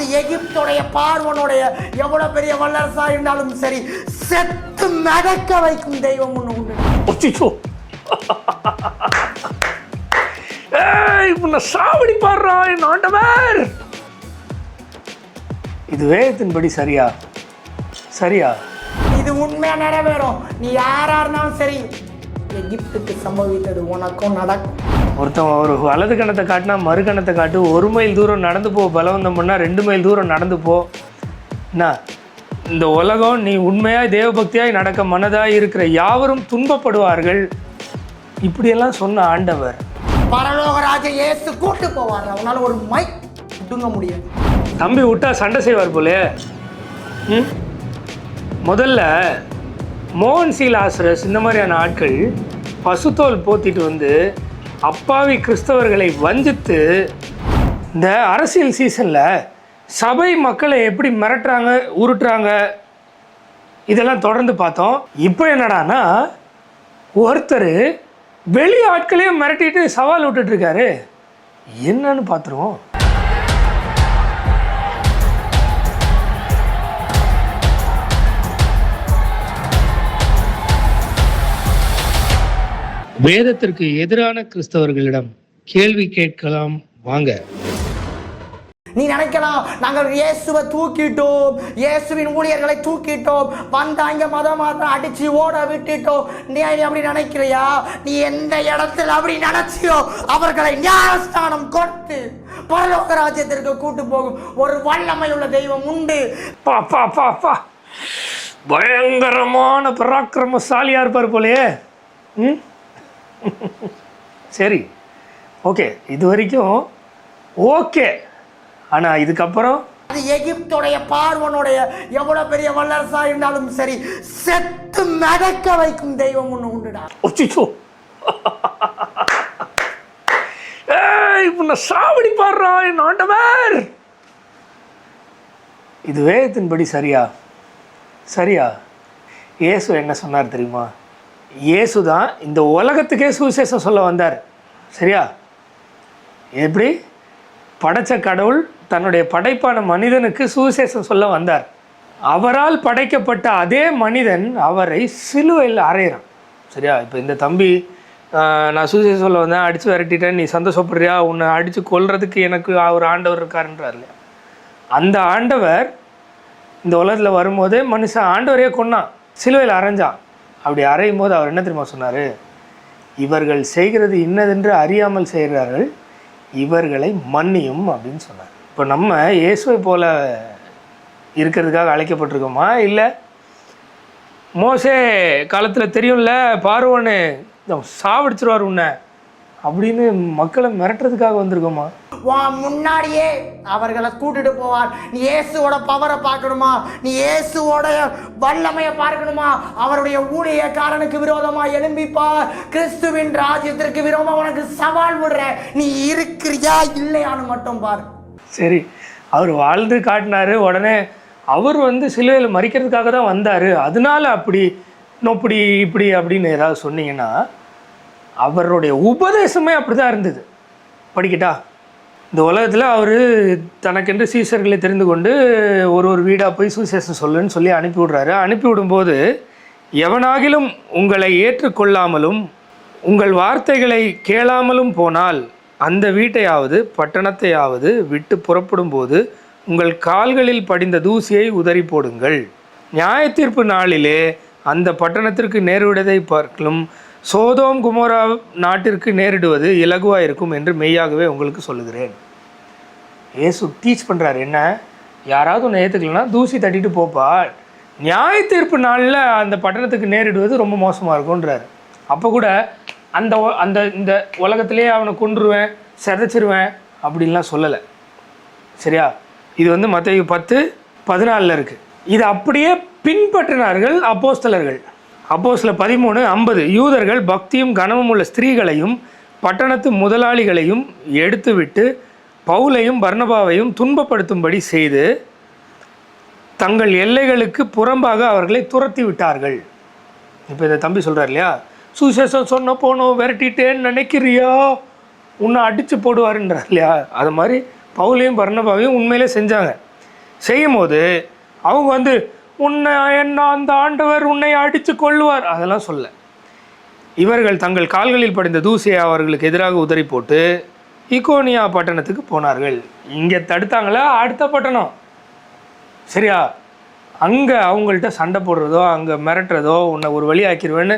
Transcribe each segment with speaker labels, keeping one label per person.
Speaker 1: அது எகிப்துடைய பார்வனுடைய எவ்வளவு பெரிய வல்லரசா இருந்தாலும் சரி, செத்து நடக்க வைக்கும் தெய்வம் ஒண்ணு உண்டு.
Speaker 2: சாவடி பாடுறா என் ஆண்டவர். இது வேதத்தின்படி சரியா? சரியா?
Speaker 1: இது உண்மையா நிறைவேறும். நீ யாரா இருந்தாலும் சரி, எகிப்துக்கு சம்பவித்தது உனக்கும் நடக்கும்.
Speaker 2: ஒருத்தன் ஒரு வலது கணத்தை காட்டினா மறு கணத்தை காட்டு. 1 மைல் தூரம் நடந்து போ, பலவந்தம் பண்ணால் 2 மைல் தூரம் நடந்து போ. என்ன இந்த உலகம் நீ உண்மையாய் தேவபக்தியாய் நடக்க மனதாய் இருக்கிற யாவரும் துன்பப்படுவார்கள், இப்படியெல்லாம் சொன்ன ஆண்டவர்
Speaker 1: பரலோகராஜ இயேசு கூட்டு போவார். அவனால ஒரு மை விட்டுங்க முடியாது.
Speaker 2: தம்பி விட்டா சண்டை செய்வார் போலே. முதல்ல மோகன் சி லாசரஸ் இந்த மாதிரியான ஆட்கள் பசுத்தோல் போத்திட்டு வந்து அப்பாவி கிறிஸ்தவர்களை வஞ்சித்து இந்த அரசியல் சீசனில் சபை மக்களை எப்படி மிரட்டுறாங்க, உருட்டுறாங்க, இதெல்லாம் தொடர்ந்து பார்த்தோம். இப்போ என்னடானா ஒருத்தர் வெளி ஆட்களையும் மிரட்டிட்டு சவால் விட்டுட்ருக்காரு. என்னன்னு பார்த்துருவோம். வேதத்திற்கு எதிரான கிறிஸ்தவர்களிடம் கேள்வி கேட்கலாம் வாங்க.
Speaker 1: நீ நினைக்கலாம், நாங்கள் இயேசுவை தூக்கிட்டோம், இயேசுவின் ஊழியர்களை தூக்கிட்டோம், வந்தாங்க மதம் அடிச்சு ஓட விட்டுட்டோம். நீ அப்படி நினைக்கிறியா? நீ எந்த இடத்துல அப்படி நினைச்சியோ அவர்களை ஞானஸ்தானம் கொடுத்து பரலோக ராஜ்யத்திற்கு கூட்டு போகும் ஒரு வல்லமை உள்ள தெய்வம் உண்டு.
Speaker 2: பயங்கரமான பராக்கிரமசாலியா இருப்பார் போலயே. சரி, ஓகே, இது வரைக்கும் ஓகே. ஆனால் இதுக்கப்புறம்
Speaker 1: அது எகிப்துடைய பார்வனுடைய எவ்வளவு பெரிய வல்லரசா இருந்தாலும் சரி, செத்து நடக்க வைக்கும் தெய்வம் ஒண்ணு உண்டுடா.
Speaker 2: சாவடி பாடுறா என் ஆண்டவர். இது வேதத்தின்படி சரியா? சரியா? இயேசு என்ன சொன்னார் தெரியுமா? இயேசு தான் இந்த உலகத்துக்கே சுவிசேஷம் சொல்ல வந்தார். சரியா? எப்படி படைச்ச கடவுள் தன்னுடைய படைப்பான மனிதனுக்கு சுவிசேஷம் சொல்ல வந்தார். அவரால் படைக்கப்பட்ட அதே மனிதன் அவரை சிலுவையில் அறையிறான். சரியா? இப்போ இந்த தம்பி நான் சுவிசேஷம் சொல்ல வந்தேன், அடித்து விரட்டிட்டேன், நீ சந்தோஷப்படுறியா? உன்னை அடித்து கொல்றதுக்கு எனக்கு ஒரு ஆண்டவர் இருக்காருன்றார் இல்லையா? அந்த ஆண்டவர் இந்த உலகத்தில் வரும்போதே மனுஷன் ஆண்டவரையே கொன்னான், சிலுவையில் அரைஞ்சான். அப்படி அறையும் போது அவர் என்ன தெரியுமா சொன்னார்? இவர்கள் செய்கிறது இன்னதென்று அறியாமல் செய்கிறார்கள், இவர்களை மன்னியும் அப்படின்னு சொன்னார். இப்போ நம்ம இயேசுவை போல இருக்கிறதுக்காக அழைக்கப்பட்டிருக்கோமா? இல்லை மோசே காலத்தில் தெரியும்ல, பார்வோன்னு சாவடிச்சிருவார் உன்னை அப்படின்னு மக்களை மிரட்டுறதுக்காக வந்திருக்கோமா?
Speaker 1: முன்னாடியே அவர்களை கூட்டிட்டு போவார். நீ இயேசுவோட பவரை பார்க்கணுமா? நீ இயேசுவோட வல்லமையை பார்க்கணுமா? அவருடைய ஊழியக்காரனுக்கு விரோதமா எழும்பிப்பா, கிறிஸ்துவின் ராஜ்யத்திற்கு விரோதமா உனக்கு சவால் விடுற, நீ இருக்கிறியா இல்லையான்னு மட்டும் பாரு.
Speaker 2: சரி, அவர் வாழ்ந்து காட்டினாரு. உடனே அவர் சிலுவையில் மறிக்கிறதுக்காக தான் வந்தார், அதனால அப்படி நொப்படி இப்படி அப்படின்னு ஏதாவது சொன்னீங்கன்னா அவருடைய உபதேசமே அப்படி தான் இருந்தது. படிக்கிட்டா, இந்த உலகத்தில் அவர் தனக்கென்று சீசர்களை தெரிந்து கொண்டு ஒரு வீடாக போய் சுவிசேஷம் சொல்லுன்னு சொல்லி அனுப்பிவிடுறாரு. அனுப்பிவிடும்போது எவனாகிலும் உங்களை ஏற்றுக்கொள்ளாமலும் உங்கள் வார்த்தைகளை கேளாமலும் போனால் அந்த வீட்டையாவது பட்டணத்தையாவது விட்டு புறப்படும் போது உங்கள் கால்களில் படிந்த தூசியை உதறி போடுங்கள். நியாய தீர்ப்பு நாளிலே அந்த பட்டணத்திற்கு நேரிடுவதை பார்க்கலும் சோதோம் குமோரா நாட்டிற்கு நேரிடுவது இலகுவாக இருக்கும் என்று மெய்யாகவே உங்களுக்கு சொல்லுகிறேன். ஏசு டீச் பண்ணுறாரு. என்ன, யாராவது ஒன்று ஏற்றுக்கலன்னா தூசி தட்டிட்டு போப்பா, நியாய தீர்ப்பு நாளில் அந்த பட்டணத்துக்கு நேரிடுவது ரொம்ப மோசமாக இருக்கும்ன்றார். அப்போ கூட அந்த அந்த இந்த உலகத்திலே அவனை கொன்றுவேன், சிதைச்சிருவேன் அப்படின்லாம் சொல்லலை. சரியா? இது மத்தேயு 10:14 இருக்குது. இது அப்படியே பின்பற்றினார்கள் அப்போஸ்தலர்கள். அப்போஸ்தலர் 13:50 யூதர்கள் பக்தியும் கனமும் உள்ள ஸ்திரீகளையும் பட்டணத்து முதலாளிகளையும் எடுத்துவிட்டு பவுலையும் பர்னபாவையும் துன்பப்படுத்தும்படி செய்து தங்கள் எல்லைகளுக்கு புறம்பாக அவர்களை துரத்தி விட்டார்கள். இப்போ இந்த தம்பி சொல்கிறார் இல்லையா, சுசேஷம் சொன்ன போனோம் விரட்டிட்டேன்னு நினைக்கிறியா, உன்னை அடித்து போடுவாருன்றார் இல்லையா? அது மாதிரி பவுலையும் பர்னபாவையும் உண்மையிலே செஞ்சாங்க. செய்யும்போது அவங்க வந்து உன்னை என்ன அந்த ஆண்டவர் உன்னை அடித்து கொள்ளுவார் அதெல்லாம் சொல்ல. இவர்கள் தங்கள் கால்களில் படிந்த தூசியை அவர்களுக்கு எதிராக உதறி போட்டு இக்கோனியா பட்டணத்துக்கு போனார்கள். இங்கே தடுத்தாங்களா, அடுத்த பட்டணம் சரியா, அங்கே அவங்கள்ட்ட சண்டை போடுறதோ அங்கே மிரட்டுறதோ உன்னை ஒரு வழி ஆக்கிடுவேன்னு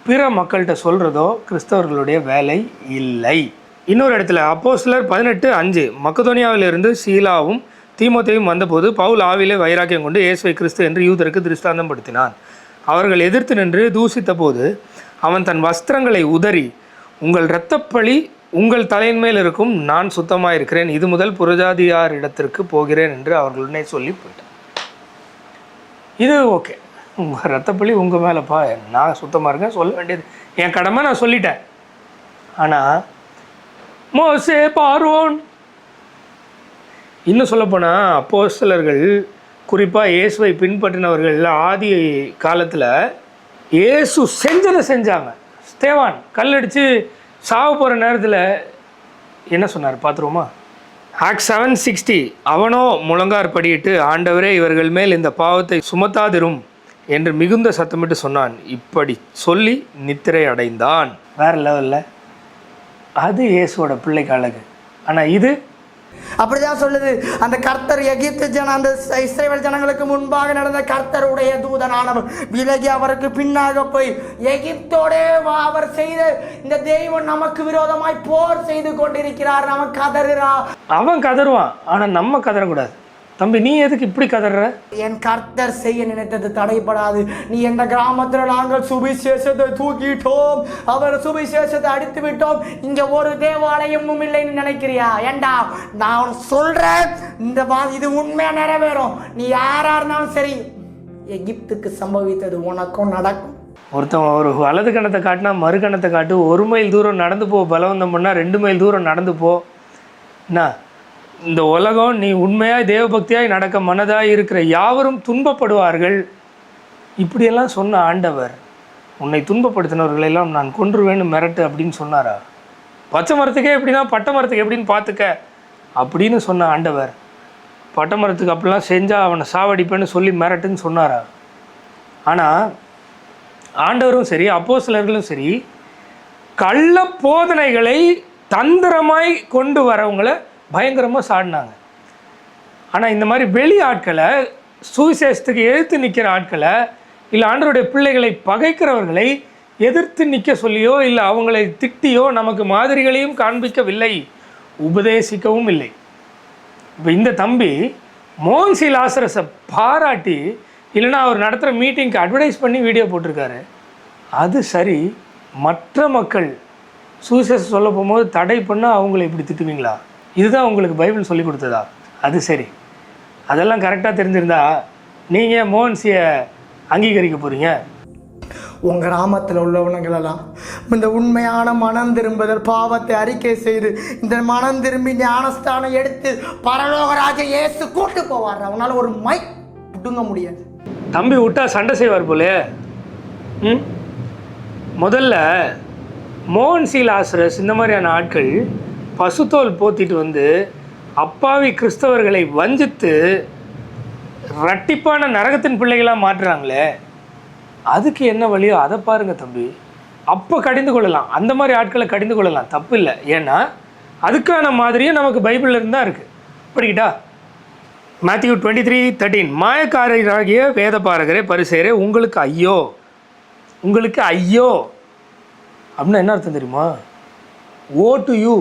Speaker 2: பிற மக்கள்கிட்ட சொல்கிறதோ கிறிஸ்தவர்களுடைய வேலை இல்லை. இன்னொரு இடத்துல அப்போஸ்தலர் 18:5 மக்கதோனியாவிலிருந்து சீலாவும் தீமோத்தேயும் வந்தபோது பவுல் ஆவிலே வைராக்கியம் கொண்டு இயேசுவை கிறிஸ்து என்று யூதருக்கு திருஷ்டாந்தம் படுத்தினான். அவர்கள் எதிர்த்து நின்று தூசித்த போது அவன் தன் வஸ்திரங்களை உதறி, உங்கள் இரத்தப்பழி உங்கள் தலையின் மேல் இருக்கும், நான் சுத்தமாக இருக்கிறேன், இது முதல் புரஜாதியார் இடத்திற்கு போகிறேன் என்று அவர்களுடனே சொல்லி போயிட்டான். இது ஓகே, உங்கள் இரத்தப்பழி உங்கள் மேலேப்பா, நான் சுத்தமாக இருக்கேன், சொல்ல வேண்டியது என் கடமை, நான் சொல்லிட்டேன். ஆனால் மோசே பார்வோன் இன்னும் சொல்லப்போனால் அப்போஸ்தலர்கள் குறிப்பாக இயேசுவை பின்பற்றினவர்கள் ஆதி காலத்தில் இயேசு செஞ்சதை செஞ்சாங்க. ஸ்தேவான் கல்லடித்து சாவ போகிற நேரத்தில் என்ன சொன்னார் பார்த்துருவோமா? ஆக்ட் 7:60 அவனோ முழங்கார் படியிட்டு, ஆண்டவரே இவர்கள் மேல் இந்த பாவத்தை சுமத்தாதிரும் என்று மிகுந்த சத்தமிட்டு சொன்னான். இப்படி சொல்லி நித்திரை அடைந்தான். வேறு லெவலில் அது இயேசுவோட பிள்ளைக்கு அழகு. ஆனால் இது
Speaker 1: அப்படிதான் சொல்லுது. அந்த கர்த்தர் எகிப்து அந்த இஸ்ரவேல் ஜனங்களுக்கு முன்பாக நடந்த கர்த்தருடைய தூதனானவர் விலகி அவருக்கு பின்னாக போய் எகிப்தோடே அவர் செய்த இந்த தெய்வம் நமக்கு விரோதமாய் போர் செய்து கொண்டிருக்கிறார், நமக்கு கதறுறா.
Speaker 2: அவன் கதறுவான், ஆனா நம்ம கதறக்கூடாது. தம்பி நீ எதுக்கு இப்படி கதற?
Speaker 1: என் கர்த்தர் செய்ய நினைத்தது தடைப்படாது. நீ எந்த கிராமத்தில் நாங்கள் சுவிசேஷத்தை தூக்கிட்டோம், அவர் சுவிசேஷத்தை அடித்து விட்டோம், இங்க ஒரு தேவாலயமும் இல்லைன்னு நினைக்கிறியா? ஏண்டா நான் சொல்றேன், இந்த இது உண்மையா நிறைவேறும். நீ யாரா இருந்தாலும் சரி, எகிப்துக்கு சம்பவித்தது உனக்கும் நடக்கும்.
Speaker 2: ஒருத்தன் ஒரு வலது கணத்தை காட்டினா மறு கணத்தை காட்டு, 1 மைல் தூரம் நடந்து போ, பலவந்தம் பண்ணால் 2 மைல் தூரம் நடந்து போ. என்ன இந்த உலகம் நீ உண்மையாய் தேவபக்தியாய் நடக்க மனதாய் இருக்கிற யாவரும் துன்பப்படுவார்கள். இப்படியெல்லாம் சொன்ன ஆண்டவர் உன்னை துன்பப்படுத்தினவர்களெல்லாம் நான் கொன்றுவேன்னு மிரட்டு அப்படின்னு சொன்னாரா? பச்சை மரத்துக்கே எப்படின்னா பட்டை மரத்துக்கு எப்படின்னு பார்த்துக்க அப்படின்னு சொன்ன ஆண்டவர் பட்டை மரத்துக்கு அப்படிலாம் செஞ்சால் அவனை சாவடிப்பேன்னு சொல்லி மிரட்டுன்னு சொன்னாரா? ஆனால் ஆண்டவரும் சரி அப்போஸ்தலர்களும் சரி கள்ள போதனைகளை தந்திரமாய் கொண்டு வரவங்களை பயங்கரமாக சாடினாங்க. ஆனால் இந்த மாதிரி வெளி ஆட்களை, சுவிசேஷத்துக்கு எதிர்த்து நிற்கிற ஆட்களை, இல்லை ஆண்டவருடைய பிள்ளைகளை பகைக்கிறவர்களை எதிர்த்து நிற்க சொல்லியோ இல்லை அவங்களை திட்டியோ நமக்கு மாதிரிகளையும் காண்பிக்கவில்லை, உபதேசிக்கவும் இல்லை. இப்போ இந்த தம்பி மோன்சி லாசரஸை பாராட்டி இல்லைன்னா அவர் நடத்துகிற மீட்டிங்க்கு அட்வர்டைஸ் பண்ணி வீடியோ போட்டிருக்காரு. அது சரி, மற்ற மக்கள் சுவிசேஷம் சொல்ல போகும்போது தடை பண்ணால் அவங்கள இப்படி திட்டுவீங்களா? இதுதான் உங்களுக்கு பைபிள் சொல்லி கொடுத்ததா? அது சரி, அதெல்லாம் கரெக்டாக தெரிஞ்சிருந்தா நீங்கள் மோன்சியை அங்கீகரிக்க போகிறீங்க?
Speaker 1: உங்கள் கிராமத்தில் உள்ளவனங்களெல்லாம் இந்த உண்மையான மனம் திரும்புதல், பாவத்தை அறிக்கை செய்து இந்த மனம் திரும்பி ஞானஸ்தானம் எடுத்து பரலோகராஜ இயேசு கூட்டு போவார். அவனால் ஒரு மைக் புடுங்க முடியாது.
Speaker 2: தம்பி விட்டா சண்டை செய்வார் போலே. முதல்ல மோன்சி லாசரஸ் இந்த மாதிரியான ஆட்கள் பசுத்தோல் போத்திட்டு வந்து அப்பாவி கிறிஸ்தவர்களை வஞ்சித்து இரட்டிப்பான நரகத்தின் பிள்ளைகளாக மாற்றுறாங்களே, அதுக்கு என்ன வழியோ அதை பாருங்கள் தம்பி. அப்போ கடிந்து கொள்ளலாம், அந்த மாதிரி ஆட்களை கடிந்து கொள்ளலாம், தப்பு இல்லை. ஏன்னா அதுக்கான மாதிரியும் நமக்கு பைபிளில் இருந்தால் இருக்குது. படிக்கிட்டா மேத்யூ 23:13 மாயக்காரராகிய வேதபாரகரே பரிசேயரே உங்களுக்கு ஐயோ, உங்களுக்கு ஐயோ அப்படின்னா என்ன அர்த்தம் தெரியுமா? ஓ டு யூ,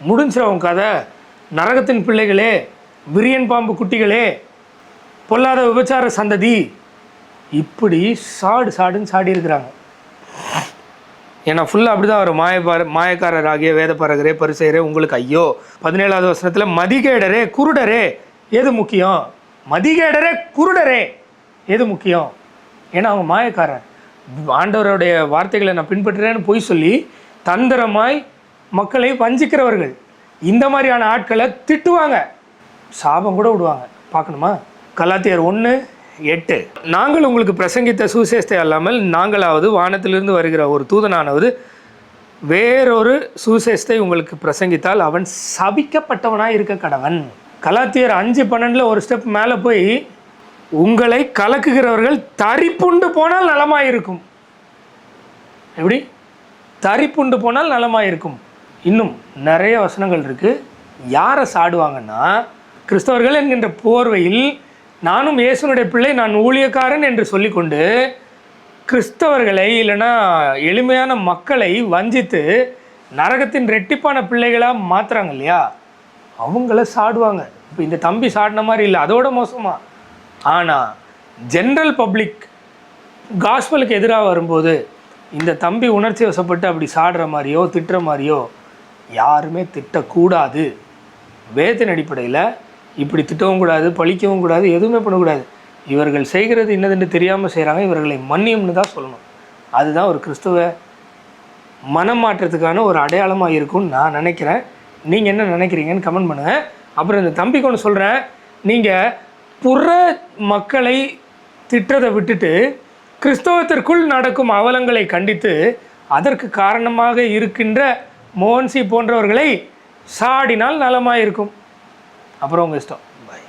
Speaker 2: முடிஞ்சிடும் கதை. நரகத்தின் பிள்ளைகளே, விரியன் பாம்பு குட்டிகளே, பொல்லாத விபச்சார சந்ததி, இப்படி சாடுன்னு சாடி இருக்கிறாங்க. ஏன்னா ஃபுல்லாக அப்படி தான் வரும். மாயக்காரராகிய வேதபாரகரே பரிசேயரே உங்களுக்கு ஐயோ. 17வது வசனத்தில் மதிகேடரே குருடரே எது முக்கியம்? மதிகேடரே குருடரே எது முக்கியம்? ஏன்னா அவங்க மாயக்காரர். ஆண்டவருடைய வார்த்தைகளை நான் பின்பற்றுறேன்னு பொய் சொல்லி தந்திரமாய் மக்களை வஞ்சிக்கிறவர்கள். இந்த மாதிரியான ஆட்களை திட்டுவாங்க, சாபம் கூட விடுவாங்க. பார்க்கணுமா? கலாத்தியர் 1:8 நாங்கள் உங்களுக்கு பிரசங்கித்த சுவிசேஷத்தை அல்லாமல் நாங்களாவது வானத்திலிருந்து வருகிற ஒரு தூதனானவது வேறொரு சுவிசேஷத்தை உங்களுக்கு பிரசங்கித்தால் அவன் சபிக்கப்பட்டவனாய் இருக்க கடவன். கலாத்தியர் 5:12 ஒரு ஸ்டெப் மேலே போய், உங்களை கலக்குகிறவர்கள் தரிப்புண்டு போனால் நலமாயிருக்கும். எப்படி? தரிப்புண்டு போனால் நலமாயிருக்கும். இன்னும் நிறைய வசனங்கள் இருக்குது. யாரை சாடுவாங்கன்னா, கிறிஸ்தவர்கள் என்கின்ற போர்வையில் நானும் இயேசுனுடைய பிள்ளை, நான் ஊழியக்காரன் என்று சொல்லிக்கொண்டு கிறிஸ்தவர்களை இல்லைன்னா எளிமையான மக்களை வஞ்சித்து நரகத்தின் ரெட்டிப்பான பிள்ளைகளாக மாற்றுறாங்க இல்லையா, அவங்கள சாடுவாங்க. இப்போ இந்த தம்பி சாடின மாதிரி இல்லை, அதோட மோசமாக. ஆனால் ஜென்ரல் பப்ளிக் காஸ்பலுக்கு எதிராக வரும்போது இந்த தம்பி உணர்ச்சி வசப்பட்டு அப்படி சாடுற மாதிரியோ திட்டுற மாதிரியோ யாருமே திட்டக்கூடாது. வேதத்தின் அடிப்படையில் இப்படி திட்டவும் கூடாது, பழிக்கவும் கூடாது, எதுவுமே பண்ணக்கூடாது. இவர்கள் செய்கிறது என்னதுன்னு தெரியாமல் செய்கிறாங்க, இவர்களை மன்னியும்னு தான் சொல்லணும். அதுதான் ஒரு கிறிஸ்துவ மனம் மாற்றத்துக்கான ஒரு அடையாளமாக இருக்கும்னு நான் நினைக்கிறேன். நீங்கள் என்ன நினைக்கிறீங்கன்னு கமெண்ட் பண்ணுங்கள். அப்புறம் இந்த தம்பிக்கு ஒன்று சொல்கிறேன், நீங்கள் புற மக்களை திட்டத்தை விட்டுட்டு கிறிஸ்தவத்திற்குள் நடக்கும் அவலங்களை கண்டித்து அதற்கு காரணமாக இருக்கின்ற மோகன்சி போன்றவர்களை சாடினால் நலமாக இருக்கும். அப்புறம் உங்கள் இஷ்டம். பாய்.